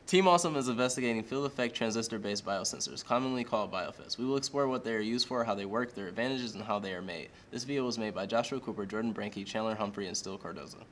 Team Awesome is investigating field effect transistor-based biosensors, commonly called Bio-FETs. We will explore what they are used for, how they work, their advantages, and how they are made. This video was made by Joshua Cooper, Jordan Brenke, Chandler, Humphry, and Still Cardoza.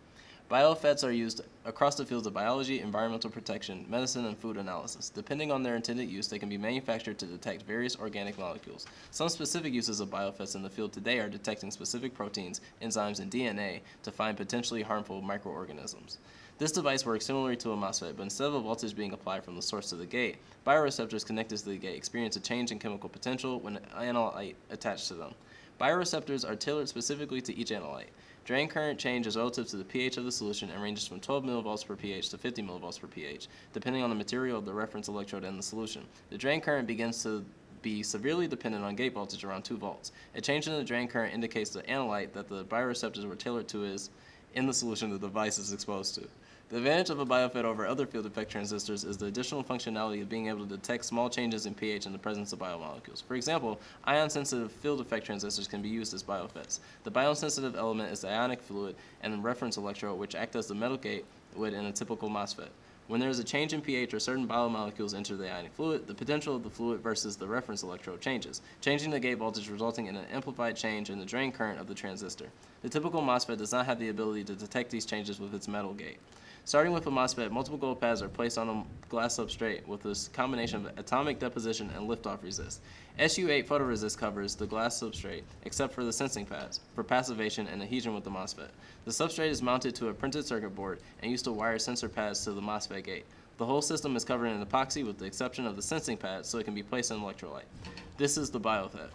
Bio-FETs are used across the fields of biology, environmental protection, medicine, and food analysis. Depending on their intended use, they can be manufactured to detect various organic molecules. Some specific uses of Bio-FETs in the field today are detecting specific proteins, enzymes, and DNA to find potentially harmful microorganisms. This device works similarly to a MOSFET, but instead of a voltage being applied from the source to the gate, bioreceptors connected to the gate experience a change in chemical potential when an analyte attached to them. Bioreceptors are tailored specifically to each analyte. Drain current change is relative to the pH of the solution and ranges from 12 mV per pH to 50 mV per pH, depending on the material of the reference electrode and the solution. The drain current begins to be severely dependent on gate voltage around 2 volts. A change in the drain current indicates the analyte that the bioreceptors were tailored to is in the solution the device is exposed to. The advantage of a Bio-FET over other field effect transistors is the additional functionality of being able to detect small changes in pH in the presence of biomolecules. For example, ion-sensitive field effect transistors can be used as Bio-FETs. The bion-sensitive element is the ionic fluid and the reference electrode, which act as the metal gate would in a typical MOSFET. When there is a change in pH or certain biomolecules enter the ionic fluid, the potential of the fluid versus the reference electrode changes, changing the gate voltage, resulting in an amplified change in the drain current of the transistor. The typical MOSFET does not have the ability to detect these changes with its metal gate. Starting with a MOSFET, multiple gold pads are placed on a glass substrate with this combination of atomic deposition and liftoff resist. SU8 photoresist covers the glass substrate, except for the sensing pads, for passivation and adhesion with the MOSFET. The substrate is mounted to a printed circuit board and used to wire sensor pads to the MOSFET gate. The whole system is covered in epoxy with the exception of the sensing pad, so it can be placed in electrolyte. This is the Bio-FET.